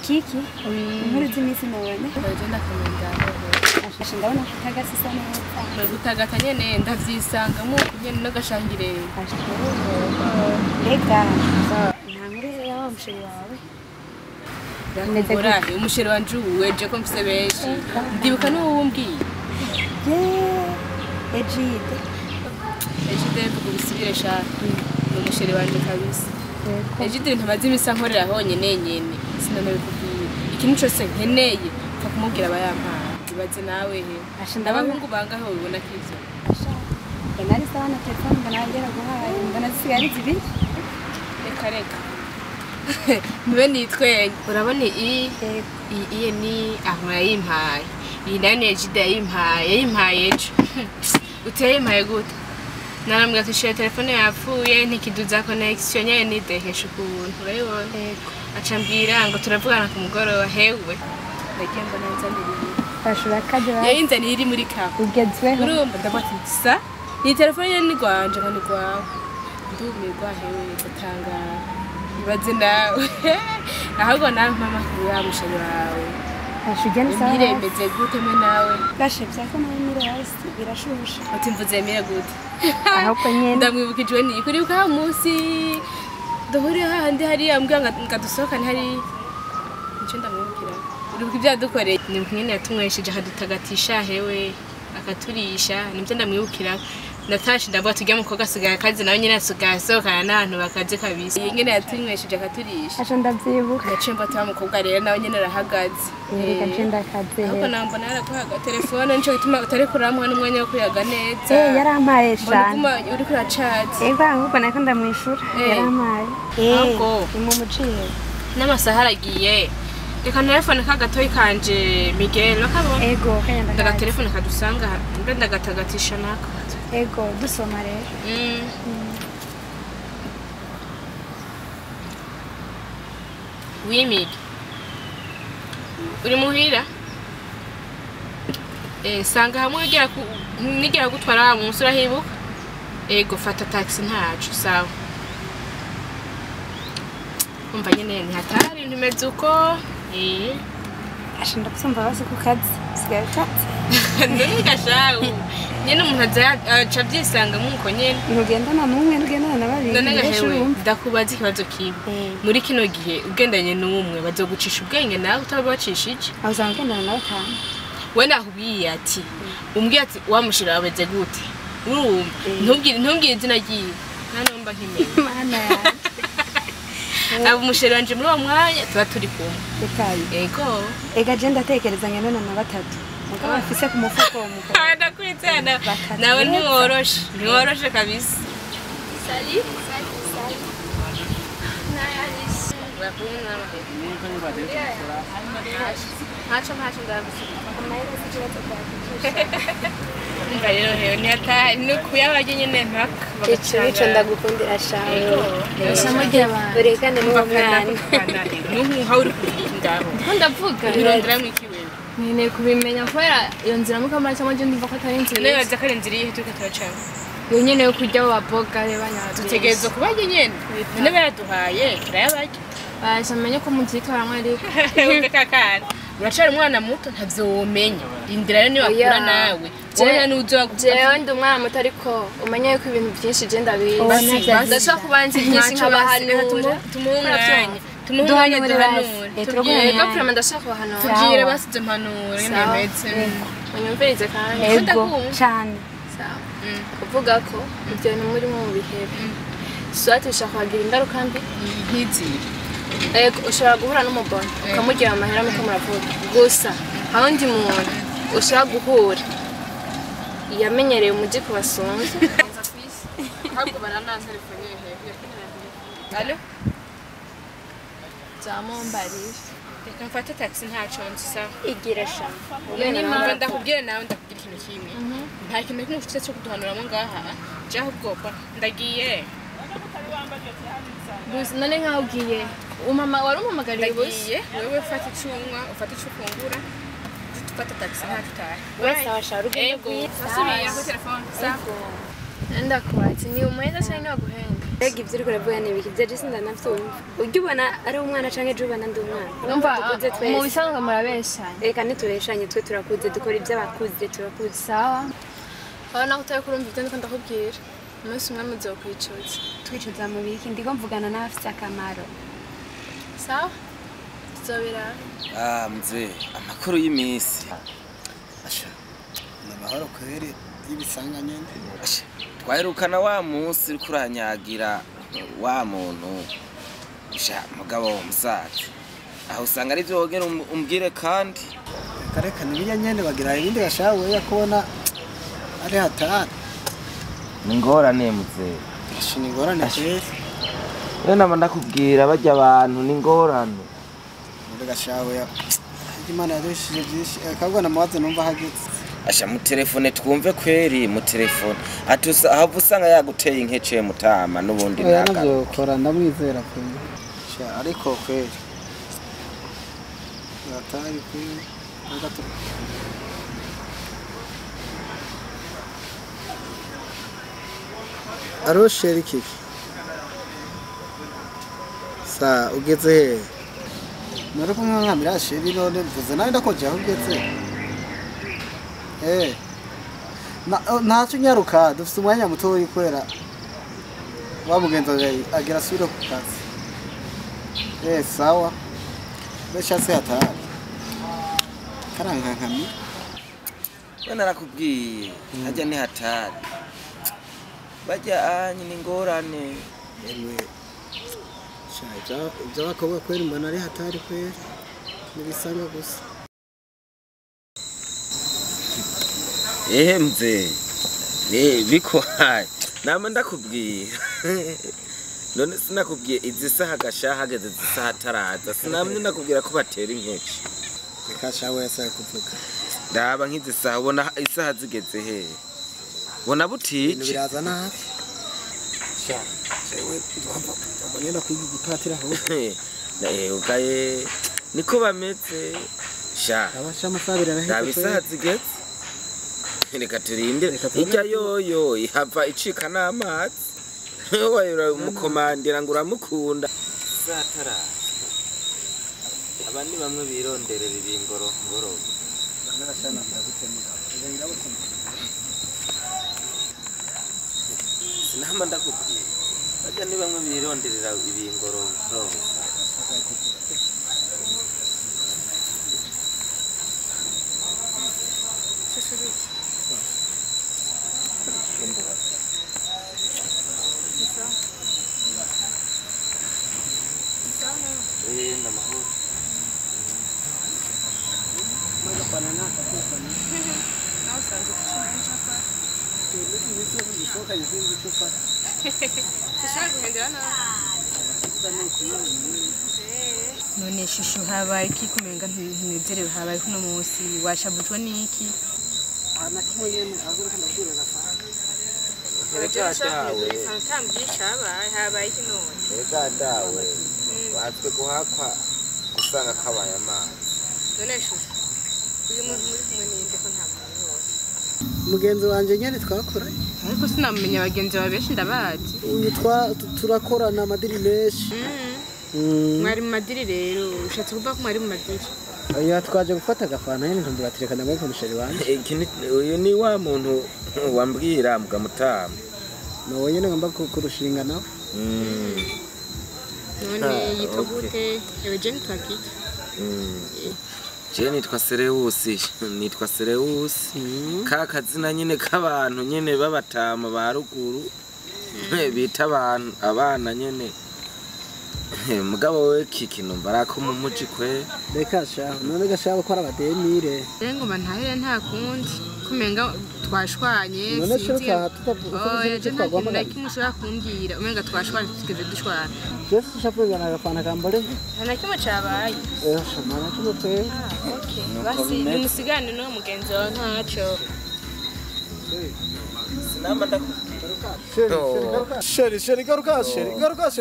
Kiki inkuru z'imisi none bagenda kumenya ashashe ndabona kutagasa isa neza gutagata nyene ndavyisangamo nyene no gashangire rega nta nkuru yawe musheri wawe Ngora umusheri wanje uweje ko mfise benshi ndibuka n'uwo umbwiye Ejide kubisibire shaka umusheri wanje kabisa Ejide ntabazi imisa nkorera honyene nyene sinanabikubwiye ikintu cyose nkeneye fa kumubwira abayampara ibaze nawe he ndabahungu bangaho ubona kivyo nari sawa na telefone mbona agera guhaye mbona zisigara zibiri reka niwe nitwenye urabona iye ni aho yayimpaye iyi nayo ni Ejide yayimpaye ejo uteye yimpaye gute narambwira ati shira telefone yapfuye ntikiduza connection nyene nidehesha ukuntu urayibona acambira ngo turavugana ku mugoroba hewe ndagiye mbona nzaniriye ashura kaje yayinze iri muri kaho ugezweho urumva ndabati sa ni telefone nyene ni gwanje ngo ni gwawe ndumirwa hewe gatangara ibaze nawe ahubwo nawe mama kuyamushanye wawe ashugene sawa nirembeze gute mwe nawe gashevya ko nawe mire hasi birashusha ati mvuze mire gute ahubwo nyene ndamwibukijwe ni kuri uka munsi duhuriye handi hari ambwira ngadusohokane hari icyo ndamwibukira uribuka ibyadukoreye ni mwene yatumwesheje akadutagatisha hewe akaturisha nibyo ndamwibukira natashe ndavuga tujya mu koga asigaye akazi nawe nyine asigasohokana n'abantu bakaze kabisa nyine yatunywesheje akaturisha asha ndavyibuka naciye mbata umukobwa rero nawe nyine arahagaze gacenda akaze ahubwo nambona yaraguhaga telefone nico gituma utari kuramwa n'umwanya wo kuyaga neza yarampaye cyane uri kuri chat ahubwo nako ndamwishura yarampaye mu muciye n'amasaha aragiye reka telefone kagatoyi kanje Miguel nakabona kayanda ndaga telefone kadusanga ndagatagatisha nako dusoma rero wimig uri muhira sanga hamwe nigera gutwara mu musura hibuka fata taxi ntacu sawa umva nyene ni hatari ntimeze uko ashinda kusumva basi ku kazi sigaye tatse ndiga shawo nyene umuntu aca byisanga muko nyene nugendana n'umwe nugendana na babiri ndanaga hewe ndakubaza ikibazo kimwe muri kino gihe ugendanye n'umwe bazogucisha ubwenge nawe utabacishije aho uzagendana na batanu we nahubiye ati umbwiye ati wamushira abeze gute urumva ntubwire izina ryiwe ntanomba nkimenya mana yawe abo musheri wanje muri uwo mwanya tuba turi kumwe ega je ndatekerezanya none na batatu mugabo afise ku mufuko umugabo ndakwizana nawe ntiworoshe kabisa sali Hacho rero hewe ni kuyabaje nyene mpaka ico ndagukundira shawe usamujya abantu urekane n'umwana n'umuha uri kurindaho ndavuga birondera mwikiwe nene kubimenya kubera iyo nzira mukamara cyangwa je ndumva ko atari inzira nayo yaza kare inzira yihe tuko turacana yo nyene yo kujya baboga reba nyatu tutegereza kubaje nyene none baraduhaye turayabaje bashamenye ko muzika baramwe ubeka kana uracari umwana muto ntavyomenya indira rero ni wakura nawe wowe jewe ndi umwana muto ariko umenye ko ibintu byinshi je ndabizi ndashaka kubanza byinshi nkabahanura tumuhanye duhanura yego prema ndashaka kubahanura tugire basize impanuro y'imetse unyumvirize kandi yego cyane kuvuga ko ibyo bintu muri mu bihebe swati ushaka kugira ingaruka mbi nk'izira ushobora guhura n'umugore ukamugira amahera muko muravuga gusa hawundi muntu ushaka guhura yamenyereye umujyi kubasonza ahubwo baranaza telefone yehe allo zamombarisha reka mfate taxi ntaco nzisa igira sha ni mpamvu ndakubwira nawe ndakubwira ikintu kimwe nta kintu kimwe ufite cyo kuduhanuramo ngaha je ahubwo ndagiye gusa none nkaho ugiye umama wari umamagariye bose wewe fata icunwa ufata icufungura dufata taxi ntaco tahe wese abashara ugende asubiye ku telefone sako ndakubatse ni umuheza cyane naguhenda rega ibyo uriko uravuga ni ibiki byaje sindanafyumva ujya ubona ari umwana canke je ubona ndi umwana umva mu bisanzwe murabeshanya reka ntitubeshanye twe turakuze dukora ibyo abakuze turakuze sawa aho naho utaye kurumva ibyo ndiko ndakubwira umunsi umwe muzokwicuza twicuza mu biki ndiko mvugana n'abafite akamaro sawa tuzobera mzee amakuru y'imisi asha namahoro kweri y'ibisanga nyene asha twaherukana wa munsi uri kuranyagira wa muntu sha mugabo musaza aho usanga ari byo wogera umbwire kandi kareka nibiya nyene bagira ibindi gashawe yakubona ari hatari ningorane mzee asha ningorane kweri nama ndakubwira bajya abantu ningorane muri gashawe Imana yadushije byinshi akabwo namaze numva hagitse asha mu telefone twumve kweri mu telefone atusa aho usanga yaguteye inkece mutama nubundi naka nabyo kora ndamwizera kweri sha ariko kweri yatari kweri agato arosheri kiki sa ugeze he nari kumwangamira sheri none mvuze nawe ndakoje aho ugeze ntacyo nyaruka dufite umwanya muto uri kwera wamugenza agira asubire ku kazi sawa beshatse hatari karankankami we narakubwiye hajya ni hatari bajya nyine ingorane emwe ibyo bakobwa kwera mbona ari hatari kwera nibisanga gusa mzee biko hayi nama ndakubwira none sinakubwiye izi saha gashaha hageze izi saha taraza sinamye ndakubwira ko batera inkeke reka shawe yasaye kuvuga ndaba nk'izi saha ubona isaha zigeze he bona butice biraza nabi sha sewe abanyenda kwiga igipatira aho ugaye niko bameze sha abasha amasabira na ndaba isaha zigeze reka turinde ijya yoyo ihava icika n'amazi wayura umukomandira ngo uramukunda satara abandi bamwe bironderera ibingoro ngoro sinama ndakubwiye bajya ni bamwe bironderera ibingoro ngoro none shushu habaye iki kumenga ntinezerewe habaye kuno munsi washabujwe n'iki ana kimwe yene azuri kana bwira gafana rega dawe habaye iki none rega dawe batswe guhakwa gusanga kabaye amazi none shushu uyu muntu muri kumwe n'inde ko nta muntu wose mugenzi wanje nyene twakoranye ariko sinamenya abagenzi bawe benshi ndabazi uyu turakorana amadiri menshi mwari mu madiri rero ushatse kuvuga ko mwari mu madiri oya twaje gufata agafana nyene ntumbuga atirekana muri komisheri wanje uyu ni wa muntu wambwira mugamutama nawe nyene ngomba kurushinga nawe none yitwa gute ewe jeni twakiki je nitwa Serewusi ka kazina nyene k'abantu nyene babatama ba ruguru bita abantu abana nyene mugabo we kiki numva arako mu muji kwe reka sha none gashaba ko arabadenire ngoma ntahire nta kundi kumenga twashwanye none shaka tutavuga ko twagomba kimushaka kumbwira umenga twashwanye tukeze dushwana Yesu shapega na gafana kambale nta kimwe cabaye shamana cy'umutwe okay basi nimusigane no mugenzi wawe ntaco sinama ndakubwira sheri garuka